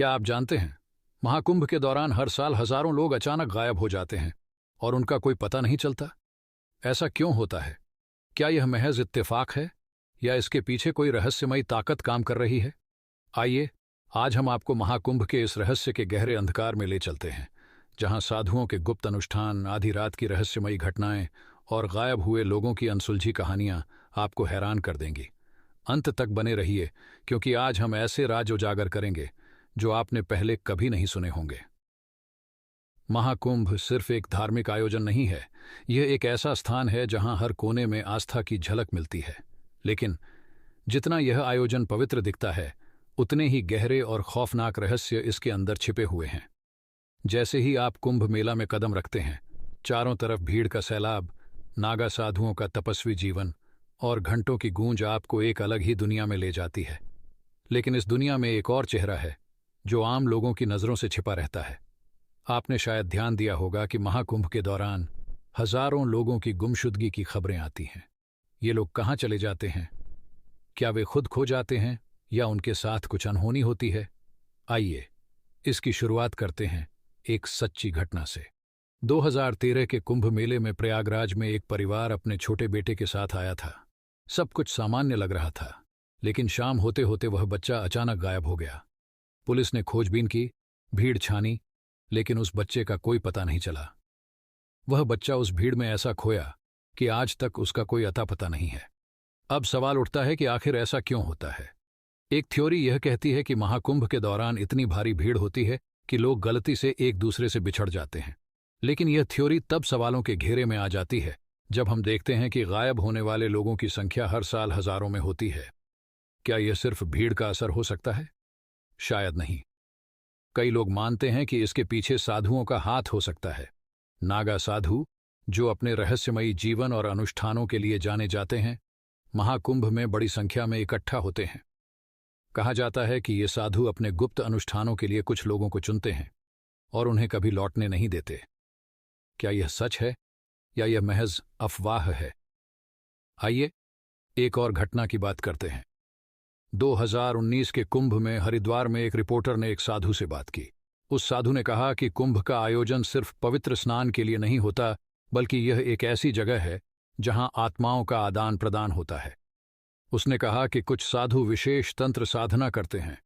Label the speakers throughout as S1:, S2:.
S1: क्या आप जानते हैं, महाकुंभ के दौरान हर साल हजारों लोग अचानक गायब हो जाते हैं और उनका कोई पता नहीं चलता। ऐसा क्यों होता है? क्या यह महज इत्तेफाक है या इसके पीछे कोई रहस्यमयी ताकत काम कर रही है? आइए, आज हम आपको महाकुंभ के इस रहस्य के गहरे अंधकार में ले चलते हैं, जहां साधुओं के गुप्त अनुष्ठान, आधी रात की रहस्यमयी घटनाएं और गायब हुए लोगों की अनसुलझी कहानियां आपको हैरान कर देंगी। अंत तक बने रहिए, क्योंकि आज हम ऐसे राज उजागर करेंगे जो आपने पहले कभी नहीं सुने होंगे। महाकुंभ सिर्फ एक धार्मिक आयोजन नहीं है, यह एक ऐसा स्थान है जहां हर कोने में आस्था की झलक मिलती है। लेकिन जितना यह आयोजन पवित्र दिखता है, उतने ही गहरे और खौफनाक रहस्य इसके अंदर छिपे हुए हैं। जैसे ही आप कुंभ मेला में कदम रखते हैं, चारों तरफ भीड़ का सैलाब, नागा साधुओं का तपस्वी जीवन और घंटों की गूंज आपको एक अलग ही दुनिया में ले जाती है। लेकिन इस दुनिया में एक और चेहरा है जो आम लोगों की नजरों से छिपा रहता है। आपने शायद ध्यान दिया होगा कि महाकुंभ के दौरान हजारों लोगों की गुमशुदगी की खबरें आती हैं। ये लोग कहाँ चले जाते हैं? क्या वे खुद खो जाते हैं या उनके साथ कुछ अनहोनी होती है? आइए, इसकी शुरुआत करते हैं एक सच्ची घटना से। 2013 के कुंभ मेले में प्रयागराज में एक परिवार अपने छोटे बेटे के साथ आया था। सब कुछ सामान्य लग रहा था, लेकिन शाम होते होते वह बच्चा अचानक गायब हो गया। पुलिस ने खोजबीन की, भीड़ छानी, लेकिन उस बच्चे का कोई पता नहीं चला। वह बच्चा उस भीड़ में ऐसा खोया कि आज तक उसका कोई अता पता नहीं है। अब सवाल उठता है कि आखिर ऐसा क्यों होता है। एक थ्योरी यह कहती है कि महाकुंभ के दौरान इतनी भारी भीड़ होती है कि लोग गलती से एक दूसरे से बिछड़ जाते हैं। लेकिन यह थ्योरी तब सवालों के घेरे में आ जाती है जब हम देखते हैं कि गायब होने वाले लोगों की संख्या हर साल हजारों में होती है। क्या यह सिर्फ भीड़ का असर हो सकता है? शायद नहीं। कई लोग मानते हैं कि इसके पीछे साधुओं का हाथ हो सकता है। नागा साधु, जो अपने रहस्यमयी जीवन और अनुष्ठानों के लिए जाने जाते हैं, महाकुंभ में बड़ी संख्या में इकट्ठा होते हैं। कहा जाता है कि ये साधु अपने गुप्त अनुष्ठानों के लिए कुछ लोगों को चुनते हैं और उन्हें कभी लौटने नहीं देते। क्या यह सच है या यह महज अफवाह है? आइए, एक और घटना की बात करते हैं। 2019 के कुंभ में हरिद्वार में एक रिपोर्टर ने एक साधु से बात की। उस साधु ने कहा कि कुंभ का आयोजन सिर्फ पवित्र स्नान के लिए नहीं होता, बल्कि यह एक ऐसी जगह है जहां आत्माओं का आदान प्रदान होता है। उसने कहा कि कुछ साधु विशेष तंत्र साधना करते हैं,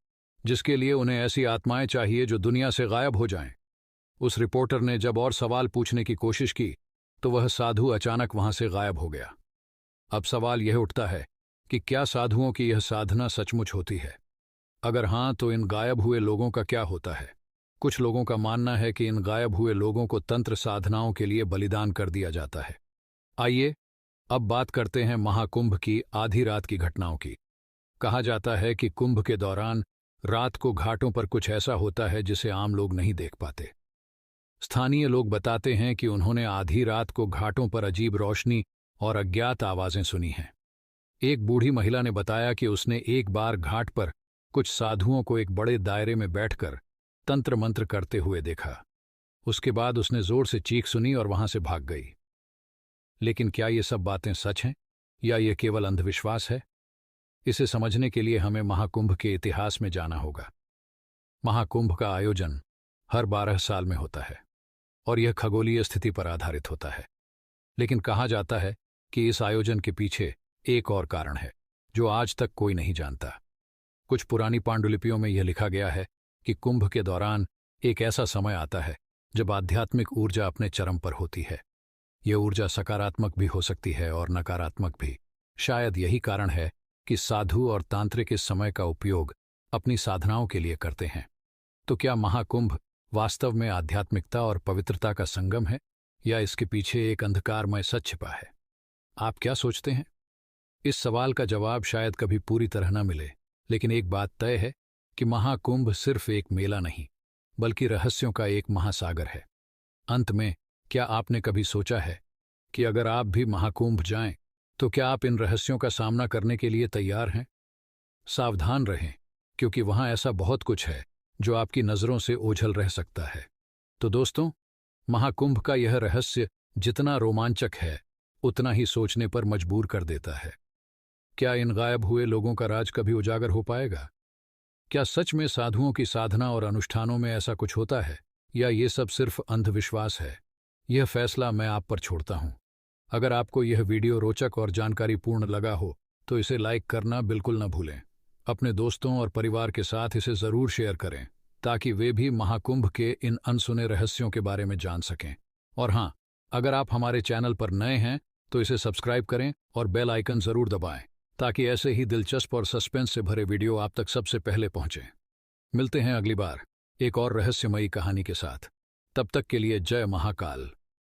S1: जिसके लिए उन्हें ऐसी आत्माएं चाहिए जो दुनिया से गायब हो जाएं। उस रिपोर्टर ने जब और सवाल पूछने की कोशिश की तो वह साधु अचानक वहां से गायब हो गया। अब सवाल यह उठता है कि क्या साधुओं की यह साधना सचमुच होती है? अगर हां, तो इन गायब हुए लोगों का क्या होता है? कुछ लोगों का मानना है कि इन गायब हुए लोगों को तंत्र साधनाओं के लिए बलिदान कर दिया जाता है। आइए, अब बात करते हैं महाकुंभ की आधी रात की घटनाओं की। कहा जाता है कि कुंभ के दौरान रात को घाटों पर कुछ ऐसा होता है जिसे आम लोग नहीं देख पाते। स्थानीय लोग बताते हैं कि उन्होंने आधी रात को घाटों पर अजीब रोशनी और अज्ञात आवाजें सुनी हैं। एक बूढ़ी महिला ने बताया कि उसने एक बार घाट पर कुछ साधुओं को एक बड़े दायरे में बैठकर तंत्र मंत्र करते हुए देखा। उसके बाद उसने जोर से चीख सुनी और वहां से भाग गई। लेकिन क्या ये सब बातें सच हैं या ये केवल अंधविश्वास है? इसे समझने के लिए हमें महाकुंभ के इतिहास में जाना होगा। महाकुंभ का आयोजन हर 12 साल में होता है और यह खगोलीय स्थिति पर आधारित होता है। लेकिन कहा जाता है कि इस आयोजन के पीछे एक और कारण है जो आज तक कोई नहीं जानता। कुछ पुरानी पांडुलिपियों में यह लिखा गया है कि कुंभ के दौरान एक ऐसा समय आता है जब आध्यात्मिक ऊर्जा अपने चरम पर होती है। यह ऊर्जा सकारात्मक भी हो सकती है और नकारात्मक भी। शायद यही कारण है कि साधु और तांत्रिक इस समय का उपयोग अपनी साधनाओं के लिए करते हैं। तो क्या महाकुंभ वास्तव में आध्यात्मिकता और पवित्रता का संगम है या इसके पीछे एक अंधकारमय सच छिपा है? आप क्या सोचते हैं? इस सवाल का जवाब शायद कभी पूरी तरह न मिले, लेकिन एक बात तय है कि महाकुंभ सिर्फ एक मेला नहीं, बल्कि रहस्यों का एक महासागर है। अंत में, क्या आपने कभी सोचा है कि अगर आप भी महाकुंभ जाएं, तो क्या आप इन रहस्यों का सामना करने के लिए तैयार हैं? सावधान रहें, क्योंकि वहां ऐसा बहुत कुछ है जो आपकी नजरों से ओझल रह सकता है। तो दोस्तों, महाकुंभ का यह रहस्य जितना रोमांचक है, उतना ही सोचने पर मजबूर कर देता है। क्या इन गायब हुए लोगों का राज कभी उजागर हो पाएगा? क्या सच में साधुओं की साधना और अनुष्ठानों में ऐसा कुछ होता है, या ये सब सिर्फ अंधविश्वास है? यह फैसला मैं आप पर छोड़ता हूं। अगर आपको यह वीडियो रोचक और जानकारीपूर्ण लगा हो तो इसे लाइक करना बिल्कुल न भूलें। अपने दोस्तों और परिवार के साथ इसे ज़रूर शेयर करें ताकि वे भी महाकुंभ के इन अनसुने रहस्यों के बारे में जान सकें। और हाँ, अगर आप हमारे चैनल पर नए हैं तो इसे सब्सक्राइब करें और बेल आइकन ज़रूर दबाएं ताकि ऐसे ही दिलचस्प और सस्पेंस से भरे वीडियो आप तक सबसे पहले पहुंचें। मिलते हैं अगली बार एक और रहस्यमयी कहानी के साथ। तब तक के लिए जय महाकाल।